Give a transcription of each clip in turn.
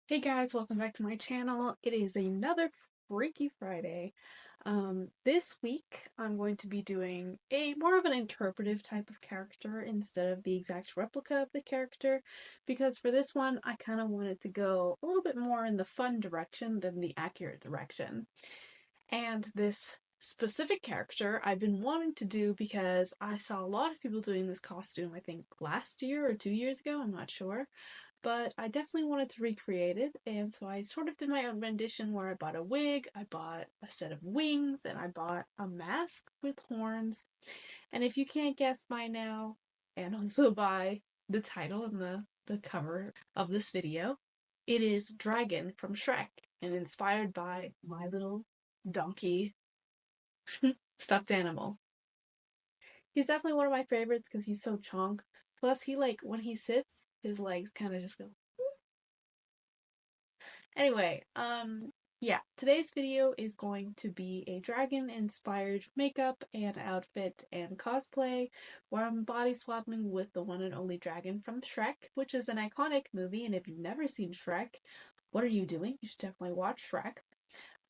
Hey guys, welcome back to my channel. It is another Freaky Friday. This week I'm going to be doing a more of an interpretive type of character instead of the exact replica of the character, because for this one I kind of wanted to go a little bit more in the fun direction than the accurate direction. And this specific character I've been wanting to do because I saw a lot of people doing this costume, I think last year or 2 years ago, I'm not sure. But I definitely wanted to recreate it, and so I sort of did my own rendition where I bought a wig, I bought a set of wings, and I bought a mask with horns. And if you can't guess by now, and also by the title and the cover of this video, it is Dragon from Shrek, and inspired by my little donkey stuffed animal. He's definitely one of my favorites because he's so chonk. Plus, when he sits, his legs kind of just go. Anyway, yeah, today's video is going to be a dragon-inspired makeup and outfit and cosplay, where I'm body swapping with the one and only dragon from Shrek, which is an iconic movie, and if you've never seen Shrek, what are you doing? You should definitely watch Shrek.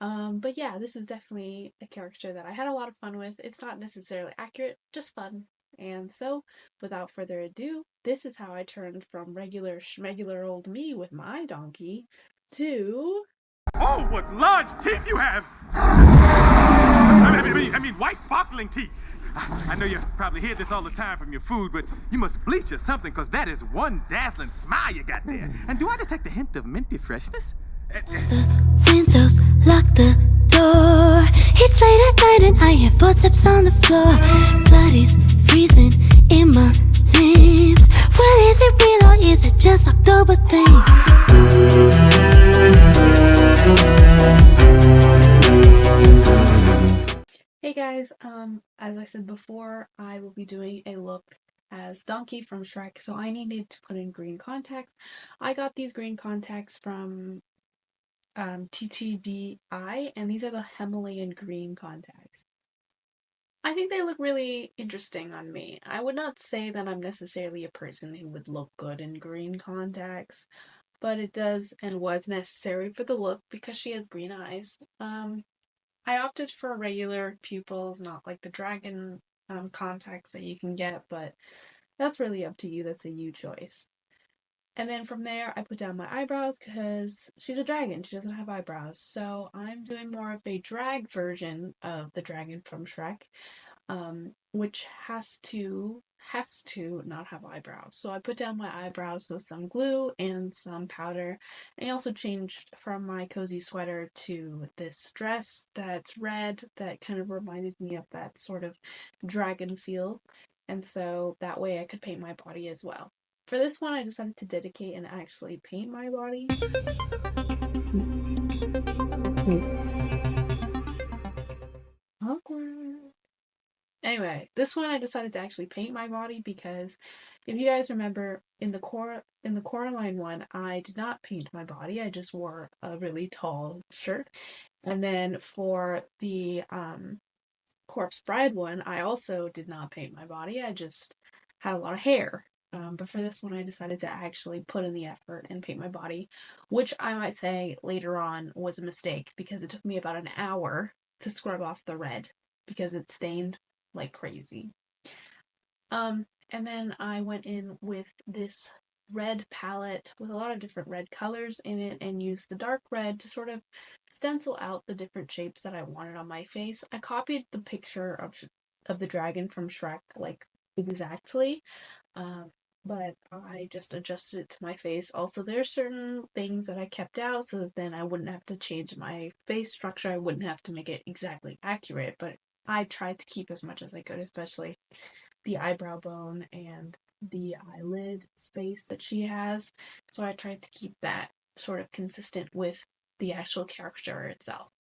But yeah, this is definitely a character that I had a lot of fun with. It's not necessarily accurate, just fun. And so, without further ado, this is how I turned from regular schmegular old me with my donkey to... Oh, what large teeth you have! I mean, white sparkling teeth. I know you probably hear this all the time from your food, but you must bleach or something, because that is one dazzling smile you got there. And do I detect a hint of minty freshness? Close the windows, lock the door. It's late at night and I hear footsteps on the floor. Blood is freezing in my lips. Well, is it real or is it just October things? Hey guys, as I said before, I will be doing a look as Donkey from Shrek, so I needed to put in green contacts. I got these green contacts from TTDI, and these are the Himalayan green contacts. I think they look really interesting on me. I would not say that I'm necessarily a person who would look good in green contacts, but it does and was necessary for the look because she has green eyes. I opted for regular pupils, not like the dragon contacts that you can get, but that's really up to you. That's a you choice. And then from there, I put down my eyebrows because she's a dragon. She doesn't have eyebrows. So I'm doing more of a drag version of the dragon from Shrek, which has to not have eyebrows. So I put down my eyebrows with some glue and some powder. And I also changed from my cozy sweater to this dress that's red that kind of reminded me of that sort of dragon feel. And so that way I could paint my body as well. For this one, I decided to dedicate and actually paint my body. Awkward. Anyway, this one I decided to actually paint my body because if you guys remember in the Coraline one, I did not paint my body. I just wore a really tall shirt. And then for the Corpse Bride one, I also did not paint my body. I just had a lot of hair. But for this one, I decided to actually put in the effort and paint my body, which I might say later on was a mistake because it took me about an hour to scrub off the red because it stained like crazy. And then I went in with this red palette with a lot of different red colors in it and used the dark red to sort of stencil out the different shapes that I wanted on my face. I copied the picture of the dragon from Shrek like exactly, but I just adjusted it to my face. Also, there are certain things that I kept out so that then I wouldn't have to change my face structure. I wouldn't have to make it exactly accurate, but I tried to keep as much as I could, especially the eyebrow bone and the eyelid space that she has. So I tried to keep that sort of consistent with the actual character itself.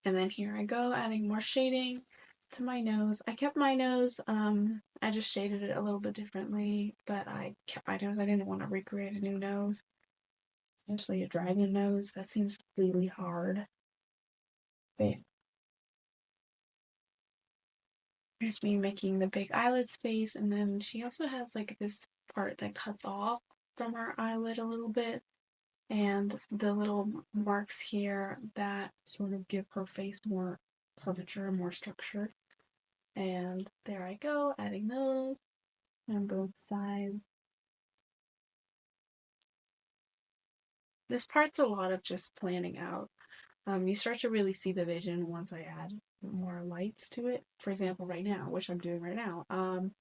And then here I go, adding more shading to my nose. I kept my nose, I just shaded it a little bit differently, but I kept my nose. I didn't want to recreate a new nose, especially a dragon nose. That seems really hard. But here's me making the big eyelid space, and then she also has like this part that cuts off from her eyelid a little bit. and the little marks here that sort of give her face more curvature, more structure. And there I go, adding those on both sides. This part's a lot of just planning out. You start to really see the vision once I add more lights to it. For example, right now, which I'm doing right now, I'm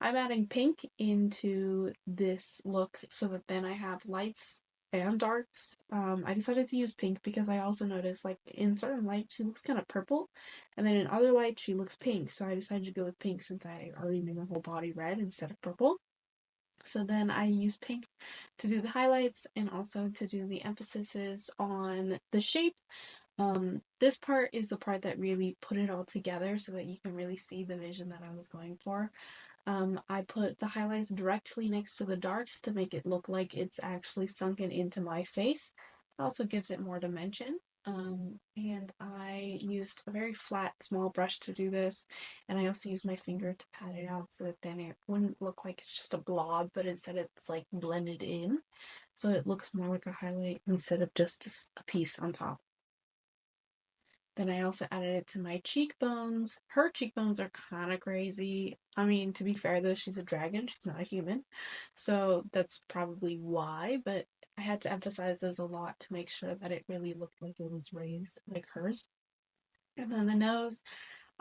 adding pink into this look so that then I have lights and darks. I decided to use pink because I also noticed, like, in certain lights she looks kind of purple, and then in other lights she looks pink. So I decided to go with pink since I already made my whole body red instead of purple. So then I use pink to do the highlights and also to do the emphases on the shape. This part is the part that really put it all together so that you can really see the vision that I was going for. I put the highlights directly next to the darks to make it look like it's actually sunken into my face. It also gives it more dimension. And I used a very flat, small brush to do this, and I also used my finger to pat it out so that then it wouldn't look like it's just a blob, but instead it's like blended in, so it looks more like a highlight instead of just a piece on top. Then I also added it to my cheekbones. Her cheekbones are kind of crazy. I mean, to be fair though, she's a dragon, she's not a human. So that's probably why, but I had to emphasize those a lot to make sure that it really looked like it was raised like hers. And then the nose,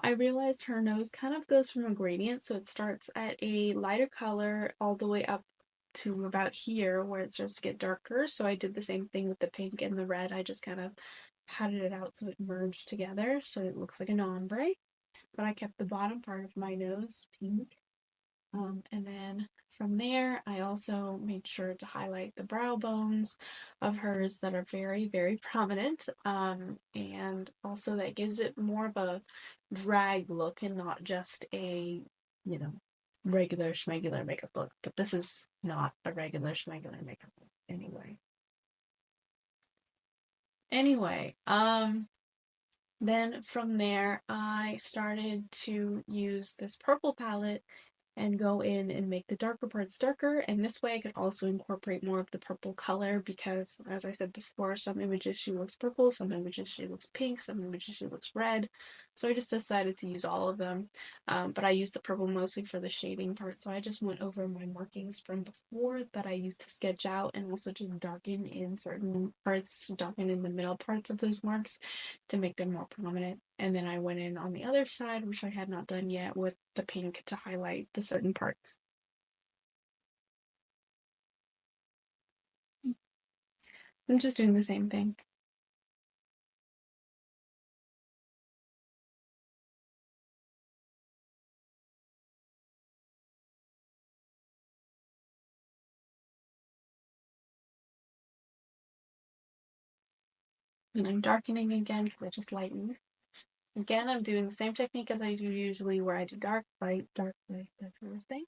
I realized her nose kind of goes from a gradient, so it starts at a lighter color all the way up to about here where it starts to get darker. So I did the same thing with the pink and the red. I just kind of patted it out so it merged together so it looks like an ombre. But I kept the bottom part of my nose pink. And then from there, I also made sure to highlight the brow bones of hers that are very, very prominent. And also that gives it more of a drag look and not just a, you know, regular schmegular makeup look. But this is not a regular schmegular makeup look anyway. Anyway, then from there, I started to use this purple palette and go in and make the darker parts darker, and this way I could also incorporate more of the purple color because, as I said before, some images she looks purple, some images she looks pink, some images she looks red, so I just decided to use all of them, but I used the purple mostly for the shading part, so I just went over my markings from before that I used to sketch out and also just darken in certain parts, darken in the middle parts of those marks to make them more prominent. And then I went in on the other side, which I had not done yet, with the pink to highlight the certain parts. I'm just doing the same thing. And I'm darkening again because I just lightened. Again, I'm doing the same technique as I do usually where I do dark, light, that sort of thing.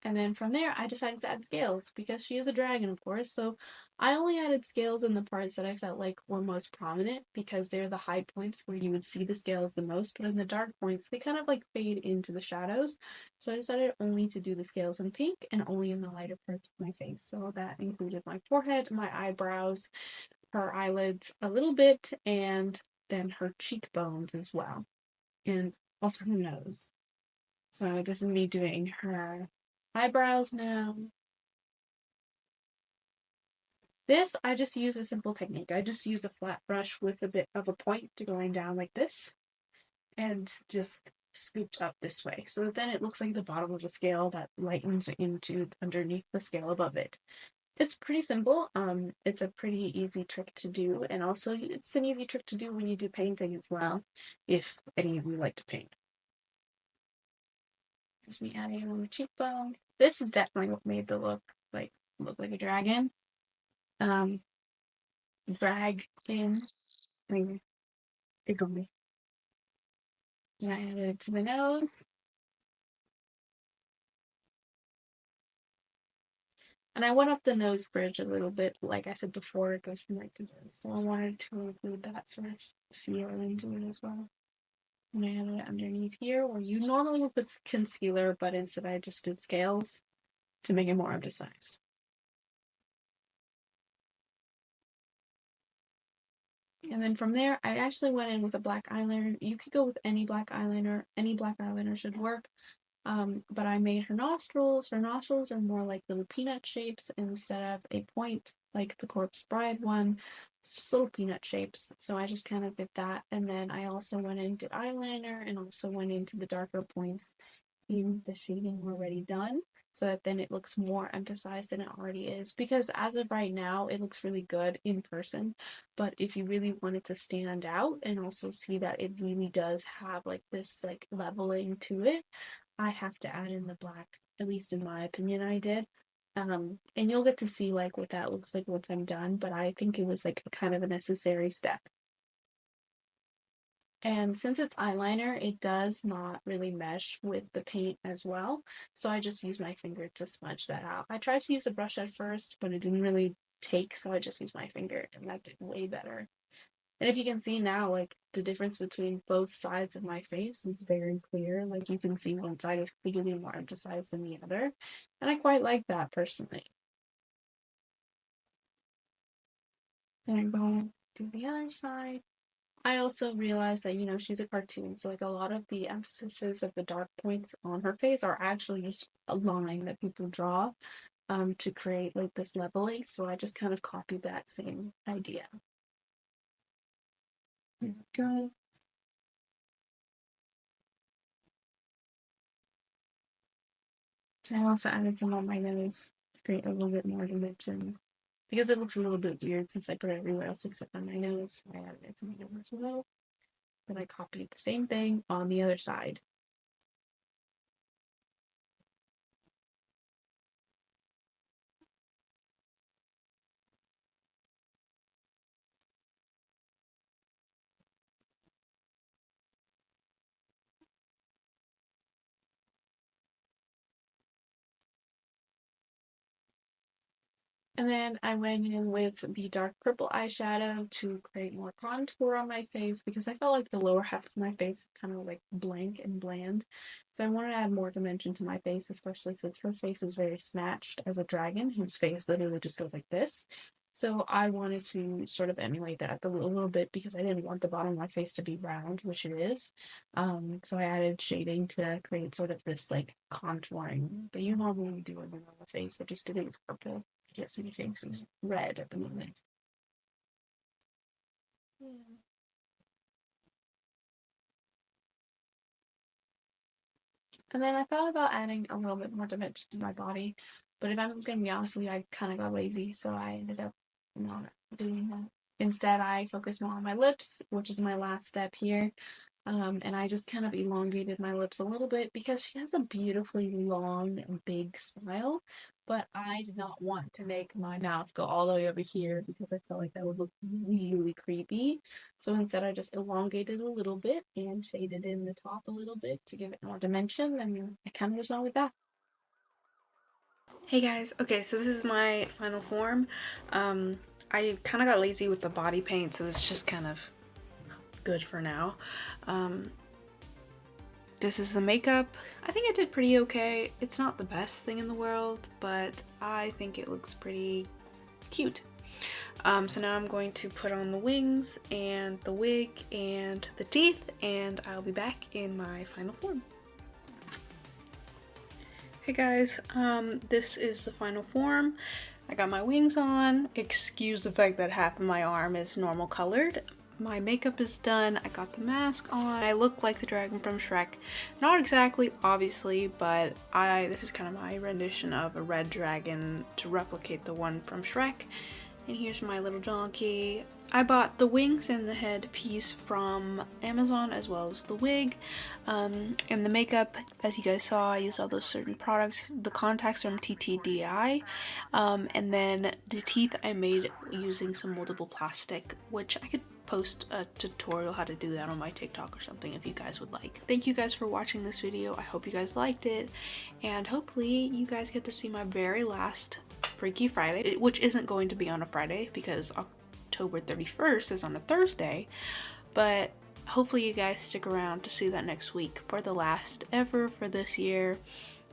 And then from there, I decided to add scales because she is a dragon, of course. So I only added scales in the parts that I felt like were most prominent because they're the high points where you would see the scales the most. But in the dark points, they kind of like fade into the shadows. So I decided only to do the scales in pink and only in the lighter parts of my face. So that included my forehead, my eyebrows, her eyelids a little bit, and then her cheekbones as well. And also her nose. So this is me doing her eyebrows now. This, I just use a simple technique. I just use a flat brush with a bit of a point going down like this and just scooped up this way. So then it looks like the bottom of the scale that lightens into underneath the scale above it. It's pretty simple. It's a pretty easy trick to do, and also it's an easy trick to do when you do painting as well, if any of you like to paint. Just me adding on the cheekbone. This is definitely what made the look like a dragon. Um, drag in. Anyway, ignore me. And I added it to the nose. And I went up the nose bridge a little bit. Like I said before, it goes from right to left. So I wanted to include that sort of feel into it as well. And I added it underneath here, where you normally would put concealer, but instead I just did scales to make it more emphasized. And then from there, I actually went in with a black eyeliner. You could go with any black eyeliner. Any black eyeliner should work. But I made her nostrils. Her nostrils are more like little peanut shapes instead of a point like the Corpse Bride one. It's just little peanut shapes. So I just kind of did that. And then I also went in, did eyeliner, and also went into the darker points in the shading already done, so that then it looks more emphasized than it already is. Because as of right now, it looks really good in person, but if you really want it to stand out and also see that it really does have like this like leveling to it, I have to add in the black. At least in my opinion, I did. And you'll get to see like what that looks like once I'm done, but I think it was like kind of a necessary step. And since it's eyeliner, it does not really mesh with the paint as well. So I just use my finger to smudge that out. I tried to use a brush at first, but it didn't really take, so I just used my finger, and that did way better. And if you can see now, like, the difference between both sides of my face is very clear. Like, you can see one side is clearly more emphasized than the other. And I quite like that personally. And I'm going to do the other side. I also realized that, she's a cartoon, so like a lot of the emphases of the dark points on her face are actually just a line that people draw to create like this leveling. So I just kind of copied that same idea. There we go. So I also added some on my nose to create a little bit more dimension. Because it looks a little bit weird since I put it everywhere else except on my nose. I added it to my nose as well. Then I copied the same thing on the other side. And then I went in with the dark purple eyeshadow to create more contour on my face because I felt like the lower half of my face is kind of like blank and bland. So I wanted to add more dimension to my face, especially since her face is very snatched as a dragon whose face literally just goes like this. So I wanted to sort of emulate that a little bit because I didn't want the bottom of my face to be round, which it is. So I added shading to create sort of this like contouring that you normally do in the face. I just did it with purple. Yes, my face is red at the moment. Yeah. And then I thought about adding a little bit more dimension to my body, but if I'm gonna be honest with you, I kind of got lazy, so I ended up not doing that. Instead, I focused more on my lips, which is my last step here. And I just kind of elongated my lips a little bit because she has a beautifully long and big smile, but I did not want to make my mouth go all the way over here because I felt like that would look really creepy. So instead, I just elongated a little bit and shaded in the top a little bit to give it more dimension, and I kind of just went with that. Hey guys, okay, so this is my final form. I kind of got lazy with the body paint, so it's just kind of good for now. This is the makeup. I think I did pretty okay. It's not the best thing in the world, but I think it looks pretty cute. So now I'm going to put on the wings and the wig and the teeth, and I'll be back in my final form. Hey guys, this is the final form. I got my wings on. Excuse the fact that half of my arm is normal colored. My makeup is done. I got the mask on. I look like the dragon from Shrek. Not exactly, obviously, but this is kind of my rendition of a red dragon to replicate the one from Shrek. And here's my little donkey. I bought the wings and the head piece from Amazon as well as the wig. And the makeup, as you guys saw, I used all those certain products. The contacts from TTDI. And then the teeth I made using some moldable plastic, which I could post a tutorial how to do that on my TikTok or something if you guys would like. Thank you guys for watching this video. I hope you guys liked it. And hopefully you guys get to see my very last Freaky Friday, which isn't going to be on a Friday because October 31st is on a Thursday, but hopefully you guys stick around to see that next week for the last ever for this year,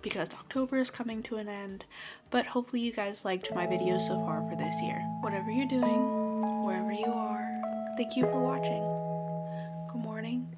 because October is coming to an end. But hopefully you guys liked my videos so far for this year. Whatever you're doing, wherever you are, thank you for watching. Good morning,